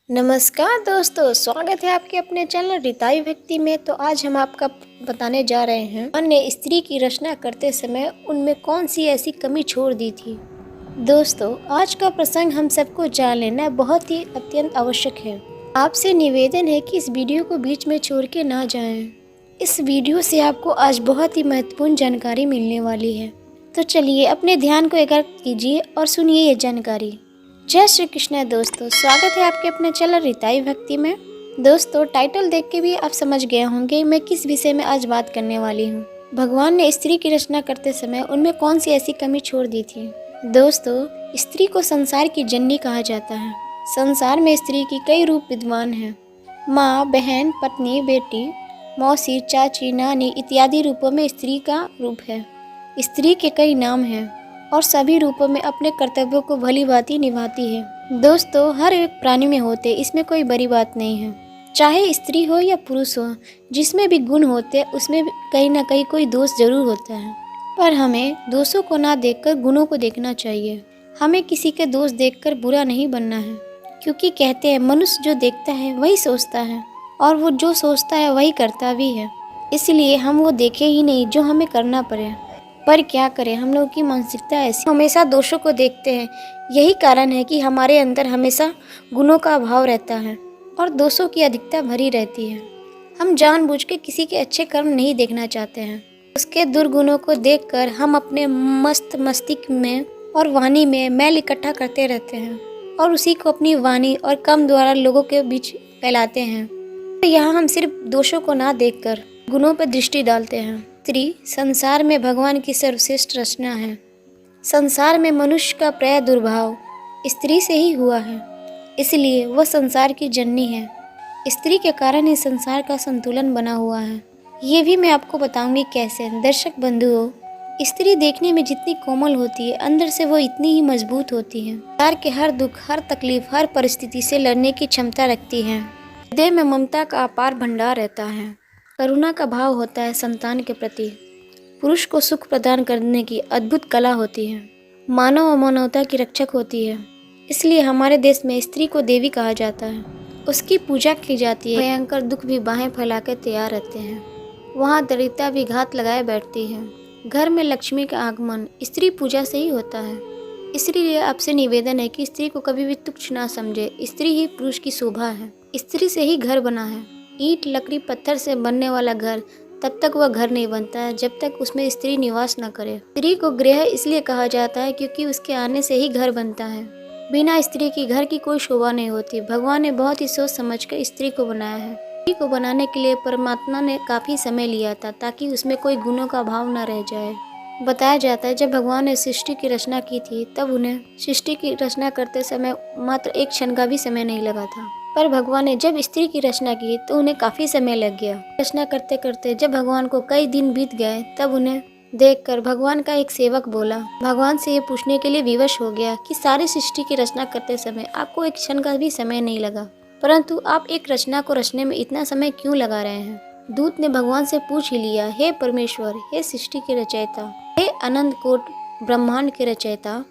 नमस्कार दोस्तों, स्वागत है आपके अपने चैनल रिताई भक्ति में। तो आज हम आपका बताने जा रहे हैं भगवान ने स्त्री की रचना करते समय उनमें कौन सी ऐसी कमी छोड़ दी थी। दोस्तों, आज का प्रसंग हम सबको जान लेना बहुत ही अत्यंत आवश्यक है। आपसे निवेदन है कि इस वीडियो को बीच में छोड़ के ना जाएं। इस वीडियो से आपको आज बहुत ही महत्वपूर्ण जानकारी मिलने वाली है। तो चलिए अपने ध्यान को एकाग्र कीजिए और सुनिए ये जानकारी। जय श्री कृष्ण दोस्तों, स्वागत है आपके अपने चैनल रिताई भक्ति में। दोस्तों, टाइटल देख के भी आप समझ गए होंगे मैं किस विषय में आज बात करने वाली हूँ। भगवान ने स्त्री की रचना करते समय उनमें कौन सी ऐसी कमी छोड़ दी थी। दोस्तों, स्त्री को संसार की जननी कहा जाता है। संसार में स्त्री की कई रूप विद्यमान हैं। माँ, बहन, पत्नी, बेटी, मौसी, चाची, नानी इत्यादि रूपों में स्त्री का रूप है। स्त्री के कई नाम हैं और सभी रूपों में अपने कर्तव्यों को भली भांति निभाती है। दोस्तों, हर एक प्राणी में होते, इसमें कोई बड़ी बात नहीं है। चाहे स्त्री हो या पुरुष हो, जिसमें भी गुण होते उसमें भी कहीं ना कहीं कोई दोष जरूर होता है। पर हमें दोषों को ना देखकर गुणों को देखना चाहिए। हमें किसी के दोष देखकर बुरा नहीं बनना है, क्योंकि कहते हैं मनुष्य जो देखता है वही सोचता है और वो जो सोचता है वही करता भी है। इसलिए हम वो देखे ही नहीं जो हमें करना पड़े। पर क्या करें, हम लोगों की मानसिकता ऐसी, हमेशा दोषों को देखते हैं। यही कारण है कि हमारे अंदर हमेशा गुणों का अभाव रहता है और दोषों की अधिकता भरी रहती है। हम जानबूझ के किसी के अच्छे कर्म नहीं देखना चाहते हैं। उसके दुर्गुणों को देखकर हम अपने मस्तिष्क में और वाणी में मैल इकट्ठा करते रहते हैं और उसी को अपनी वाणी और कर्म द्वारा लोगों के बीच फैलाते हैं। तो यहाँ हम सिर्फ दोषों को ना देखकर गुणों पर दृष्टि डालते हैं। स्त्री संसार में भगवान की सर्वश्रेष्ठ रचना है। संसार में मनुष्य का प्राय दुर्भाव स्त्री से ही हुआ है, इसलिए वह संसार की जननी है। स्त्री के कारण ही संसार का संतुलन बना हुआ है। ये भी मैं आपको बताऊंगी कैसे। दर्शक बंधुओं, स्त्री देखने में जितनी कोमल होती है, अंदर से वो इतनी ही मजबूत होती है। संसार के हर दुख, हर तकलीफ, हर परिस्थिति से लड़ने की क्षमता रखती है। हृदय में ममता का अपार भंडार रहता है। करुणा का भाव होता है संतान के प्रति। पुरुष को सुख प्रदान करने की अद्भुत कला होती है। मानव और मानवता की रक्षक होती है। इसलिए हमारे देश में स्त्री को देवी कहा जाता है। उसकी पूजा की जाती है। भयंकर दुख भी बाहें फैला के तैयार रहते हैं। वहाँ दरिद्रता भी घात लगाए बैठती है। घर में लक्ष्मी का आगमन स्त्री पूजा से ही होता है। इसलिए आपसे निवेदन है कि स्त्री को कभी भी तुच्छ ना समझे। स्त्री ही पुरुष की शोभा है। स्त्री से ही घर बना है। ईंट, लकड़ी, पत्थर से बनने वाला घर तब तक वह घर नहीं बनता है जब तक उसमें स्त्री निवास न करे। स्त्री को गृह इसलिए कहा जाता है क्योंकि उसके आने से ही घर बनता है। बिना स्त्री की घर की कोई शोभा नहीं होती। भगवान ने बहुत ही सोच समझ कर स्त्री को बनाया है। स्त्री को बनाने के लिए परमात्मा ने काफी समय लिया था ताकि उसमें कोई गुणों का अभाव न रह जाए। बताया जाता है जब भगवान ने सृष्टि की रचना की थी तब उन्हें सृष्टि की रचना करते समय मात्र एक क्षण का भी समय नहीं लगा था। पर भगवान ने जब स्त्री की रचना की तो उन्हें काफी समय लग गया। रचना करते करते जब भगवान को कई दिन बीत गए तब उन्हें देखकर भगवान का एक सेवक बोला, भगवान से ये पूछने के लिए विवश हो गया कि सारी सृष्टि की रचना करते समय आपको एक क्षण का भी समय नहीं लगा, परंतु आप एक रचना को रचने में इतना समय क्यों लगा रहे हैं। दूत ने भगवान से पूछ ही लिया, हे परमेश्वर, हे सृष्टि के रचयिता, हे अनंत कोट ब्रह्मांड के रचयिता,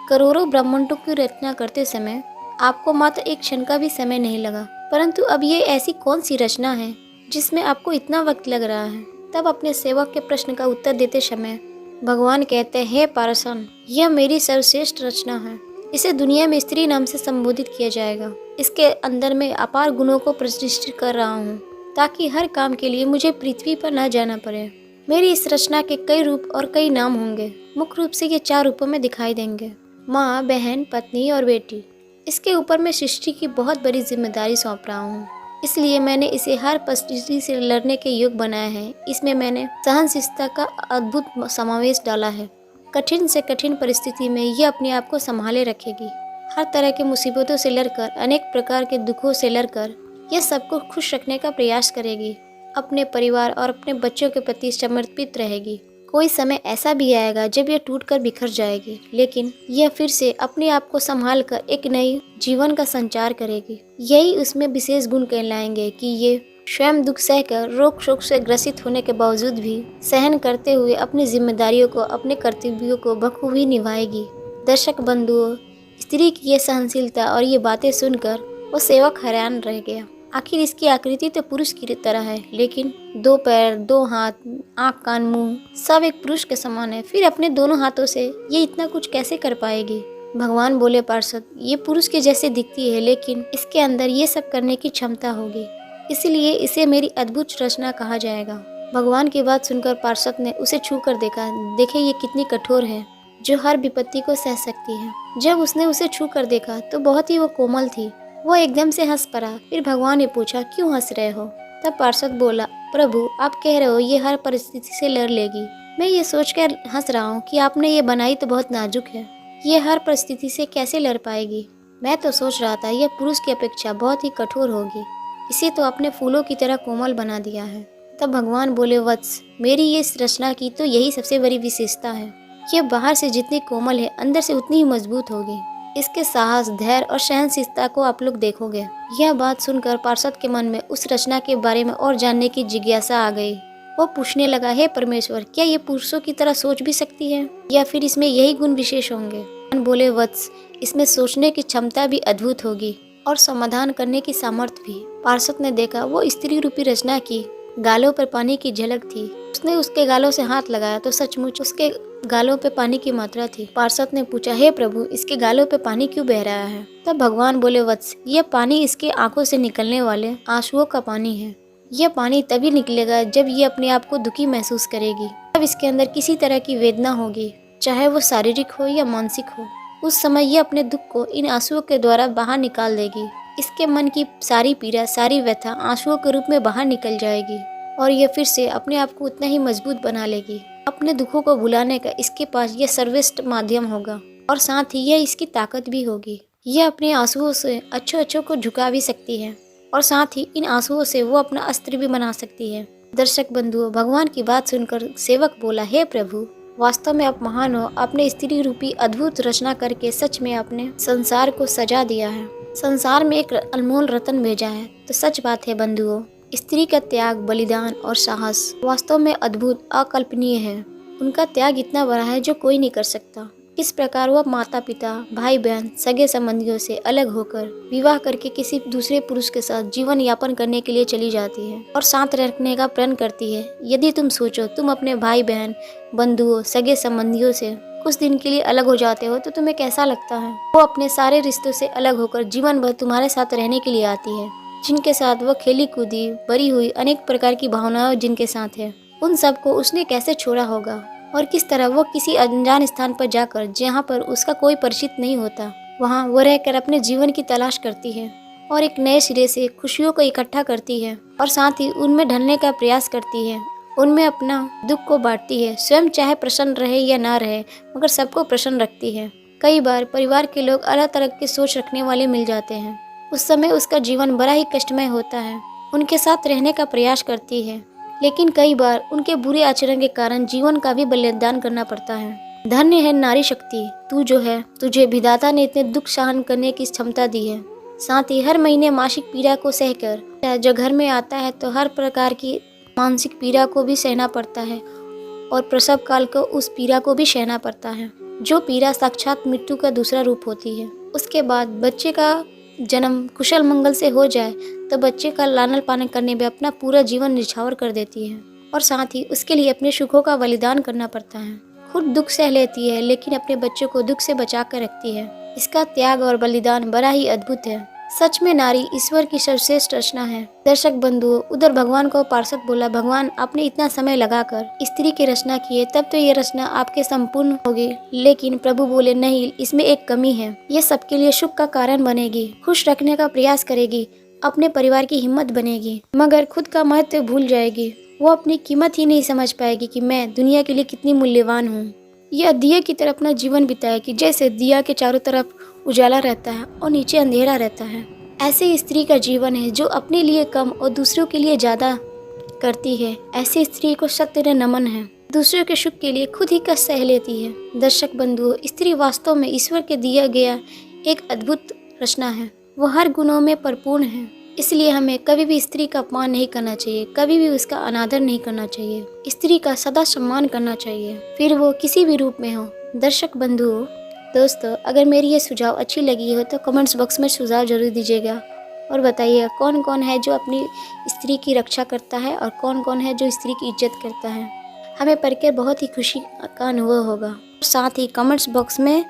करोड़ों ब्रह्मांडों की रचना करते समय आपको मात्र एक क्षण का भी समय नहीं लगा, परंतु अब ये ऐसी कौन सी रचना है जिसमें आपको इतना वक्त लग रहा है। तब अपने सेवक के प्रश्न का उत्तर देते समय भगवान कहते हैं, हे पार्षद, यह मेरी सर्वश्रेष्ठ रचना है। इसे दुनिया में स्त्री नाम से संबोधित किया जाएगा। इसके अंदर मैं अपार गुणों को प्रतिष्ठित कर रहा हूँ ताकि हर काम के लिए मुझे पृथ्वी पर न जाना पड़े। मेरी इस रचना के कई रूप और कई नाम होंगे। मुख्य रूप से ये 4 रूपों में दिखाई देंगे, माँ, बहन, पत्नी और बेटी। इसके ऊपर मैं सृष्टि की बहुत बड़ी जिम्मेदारी सौंप रहा हूँ, इसलिए मैंने इसे हर परिस्थिति से लड़ने के योग्य बनाया है। इसमें मैंने सहनशीलता का अद्भुत समावेश डाला है। कठिन से कठिन परिस्थिति में यह अपने आप को संभाले रखेगी। हर तरह के मुसीबतों से लड़कर, अनेक प्रकार के दुखों से लड़कर यह सबको खुश रखने का प्रयास करेगी। अपने परिवार और अपने बच्चों के प्रति समर्पित रहेगी। कोई समय ऐसा भी आएगा जब यह टूटकर बिखर जाएगी, लेकिन यह फिर से अपने आप को संभाल कर एक नई जीवन का संचार करेगी। यही उसमें विशेष गुण कहलाएंगे कि ये स्वयं दुख सहकर, रोग शोक से ग्रसित होने के बावजूद भी सहन करते हुए अपनी जिम्मेदारियों को, अपने कर्तव्यों को बखूबी निभाएगी। दर्शक बंधुओं, स्त्री की यह सहनशीलता और ये बातें सुनकर वो सेवक हैरान रह गया। आखिर इसकी आकृति तो पुरुष की तरह है, लेकिन 2 पैर, 2 हाथ, आँख, कान, मुंह सब एक पुरुष के समान है। फिर अपने दोनों हाथों से ये इतना कुछ कैसे कर पाएगी? भगवान बोले, पार्षद, ये पुरुष के जैसे दिखती है, लेकिन इसके अंदर ये सब करने की क्षमता होगी, इसलिए इसे मेरी अद्भुत रचना कहा जाएगा। भगवान की बात सुनकर पार्षद ने उसे छू कर देखा। देखे ये कितनी कठोर है, जो हर विपत्ति को सह सकती है। जब उसने उसे छू कर देखा तो बहुत ही वो कोमल थी। वो एकदम से हंस पड़ा। फिर भगवान ने पूछा, क्यों हंस रहे हो? तब पार्षद बोला, प्रभु, आप कह रहे हो ये हर परिस्थिति से लड़ लेगी। मैं ये सोचकर हंस रहा हूँ कि आपने ये बनाई तो बहुत नाजुक है, ये हर परिस्थिति से कैसे लड़ पाएगी? मैं तो सोच रहा था यह पुरुष की अपेक्षा बहुत ही कठोर होगी, इसे तो आपने फूलों की तरह कोमल बना दिया है। तब भगवान बोले, वत्स, मेरी ये रचना की तो यही सबसे बड़ी विशेषता है। यह बाहर से जितनी कोमल है, अंदर से उतनी ही मजबूत होगी। इसके साहस, धैर्य और सहनशीलता को आप लोग देखोगे। यह बात सुनकर पार्षद के मन में उस रचना के बारे में और जानने की जिज्ञासा आ गई। वो पूछने लगा, हे परमेश्वर, क्या ये पुरुषों की तरह सोच भी सकती है, या फिर इसमें यही गुण विशेष होंगे? भगवान बोले, वत्स, इसमें सोचने की क्षमता भी अद्भुत होगी और समाधान करने की सामर्थ्य भी। पार्षद ने देखा वो स्त्री रूपी रचना की गालों पर पानी की झलक थी। उसने उसके गालों से हाथ लगाया तो सचमुच उसके गालों पे पानी की मात्रा थी। पार्षद ने पूछा, हे प्रभु, इसके गालों पे पानी क्यों बह रहा है? तब भगवान बोले, वत्स, यह पानी इसके आंखों से निकलने वाले आंसुओं का पानी है। यह पानी तभी निकलेगा जब ये अपने आप को दुखी महसूस करेगी, तब इसके अंदर किसी तरह की वेदना होगी, चाहे वो शारीरिक हो या मानसिक हो। उस समय ये अपने दुख को इन आंसुओं के द्वारा बाहर निकाल देगी। इसके मन की सारी पीड़ा, सारी व्यथा आंसुओं के रूप में बाहर निकल जाएगी और यह फिर से अपने आप को उतना ही मजबूत बना लेगी। अपने दुखों को भुलाने का इसके पास यह सर्वश्रेष्ठ माध्यम होगा और साथ ही यह इसकी ताकत भी होगी। यह अपने आंसुओं से अच्छों को झुका भी सकती है और साथ ही इन आंसुओं से वो अपना अस्त्र भी बना सकती है। दर्शक बंधुओं, भगवान की बात सुनकर सेवक बोला, हे प्रभु, वास्तव में आप महान हो। आपने स्त्री रूपी अद्भुत रचना करके सच में आपने संसार को सजा दिया है, संसार में एक अनमोल रत्न भेजा है। तो सच बात है बंधुओं, स्त्री का त्याग, बलिदान और साहस वास्तव में अद्भुत, अकल्पनीय है। उनका त्याग इतना बड़ा है जो कोई नहीं कर सकता। इस प्रकार वह माता पिता, भाई बहन, सगे संबंधियों से अलग होकर विवाह करके किसी दूसरे पुरुष के साथ जीवन यापन करने के लिए चली जाती है और साथ रहने का प्रण करती है। यदि तुम सोचो, तुम अपने भाई बहन, बंधुओं, सगे संबंधियों से कुछ दिन के लिए अलग हो जाते हो तो तुम्हें कैसा लगता है? वो अपने सारे रिश्तों से अलग होकर जीवन भर तुम्हारे साथ रहने के लिए आती है, जिनके साथ वह खेली कूदी बड़ी हुई, अनेक प्रकार की भावनाएं जिनके साथ है, उन सबको उसने कैसे छोड़ा होगा और किस तरह वो किसी अनजान स्थान पर जाकर, जहाँ पर उसका कोई परिचित नहीं होता, वहाँ वो रहकर अपने जीवन की तलाश करती है और एक नए सिरे से खुशियों को इकट्ठा करती है और साथ ही उनमें ढलने का प्रयास करती है, उनमें अपना दुख को बांटती है। स्वयं चाहे प्रसन्न रहे या ना रहे, मगर सबको प्रसन्न रखती है। कई बार परिवार के लोग अलग तरह के सोच रखने वाले मिल जाते हैं, उस समय उसका जीवन बड़ा ही कष्टमय होता है। उनके साथ रहने का प्रयास करती है, लेकिन कई बार उनके बुरे आचरण के कारण जीवन का भी बलिदान करना पड़ता है। धन्य है नारी शक्ति, तू जो है, तुझे विधाता ने इतने दुख सहन करने की क्षमता दी है। साथ ही हर महीने मासिक पीड़ा को सहकर जो घर में आता है तो हर प्रकार की मानसिक पीड़ा को भी सहना पड़ता है और प्रसव काल को उस पीड़ा को भी सहना पड़ता है, जो पीड़ा साक्षात मृत्यु का दूसरा रूप होती है। उसके बाद बच्चे का जन्म कुशल मंगल से हो जाए तो बच्चे का लालन पालन करने में अपना पूरा जीवन निछावर कर देती है और साथ ही उसके लिए अपने सुखों का बलिदान करना पड़ता है। खुद दुख सह लेती है, लेकिन अपने बच्चों को दुख से बचा कर रखती है। इसका त्याग और बलिदान बड़ा ही अद्भुत है। सच में नारी ईश्वर की सर्वश्रेष्ठ रचना है। दर्शक बंधुओं, उधर भगवान को पार्षद बोला, भगवान, आपने इतना समय लगाकर स्त्री की रचना की है, तब तो ये रचना आपके संपूर्ण होगी। लेकिन प्रभु बोले, नहीं, इसमें एक कमी है। ये सबके लिए सुख का कारण बनेगी, खुश रखने का प्रयास करेगी, अपने परिवार की हिम्मत बनेगी, मगर खुद का महत्व भूल जाएगी। वो अपनी कीमत ही नहीं समझ पाएगी कि मैं दुनिया के लिए कितनी मूल्यवान हूँ। यह दिए की तरह अपना जीवन बिताएगी, जैसे दिया के चारों तरफ उजाला रहता है और नीचे अंधेरा रहता है। ऐसे स्त्री का जीवन है जो अपने लिए कम और दूसरों के लिए ज्यादा करती है। ऐसी स्त्री को सत्य नमन है, दूसरों के सुख के लिए खुद ही कष्ट सह लेती है। दर्शक बंधुओं, स्त्री वास्तव में ईश्वर के दिया गया एक अद्भुत रचना है। वो हर गुणों में परिपूर्ण है, इसलिए हमें कभी भी स्त्री का अपमान नहीं करना चाहिए, कभी भी उसका अनादर नहीं करना चाहिए। स्त्री का सदा सम्मान करना चाहिए, फिर वो किसी भी रूप में हो। दर्शक बंधुओं, दोस्तों, अगर मेरी ये सुझाव अच्छी लगी हो तो कमेंट्स बॉक्स में सुझाव जरूर दीजिएगा और बताइएगा कौन कौन है जो अपनी स्त्री की रक्षा करता है और कौन कौन है जो स्त्री की इज्जत करता है। हमें पढ़कर बहुत ही खुशी का अनुभव होगा। साथ ही कमेंट्स बॉक्स में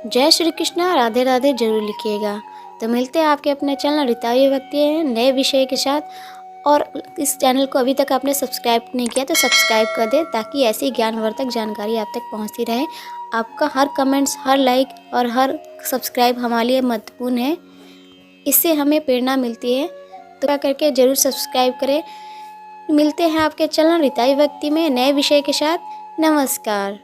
जय श्री कृष्णा राधे राधे जरूर लिखिएगा। तो मिलते हैं आपके अपने चैनल रीताई व्यक्ति नए विषय के साथ। और इस चैनल को अभी तक आपने सब्सक्राइब नहीं किया तो सब्सक्राइब कर दें, ताकि ऐसी ज्ञानवर्धक जानकारी आप तक पहुंचती रहे। आपका हर कमेंट्स, हर लाइक और हर सब्सक्राइब हमारे लिए महत्वपूर्ण है। इससे हमें प्रेरणा मिलती है, तो क्या करके ज़रूर सब्सक्राइब करें। मिलते हैं आपके चैनल रीताई व्यक्ति में नए विषय के साथ। नमस्कार।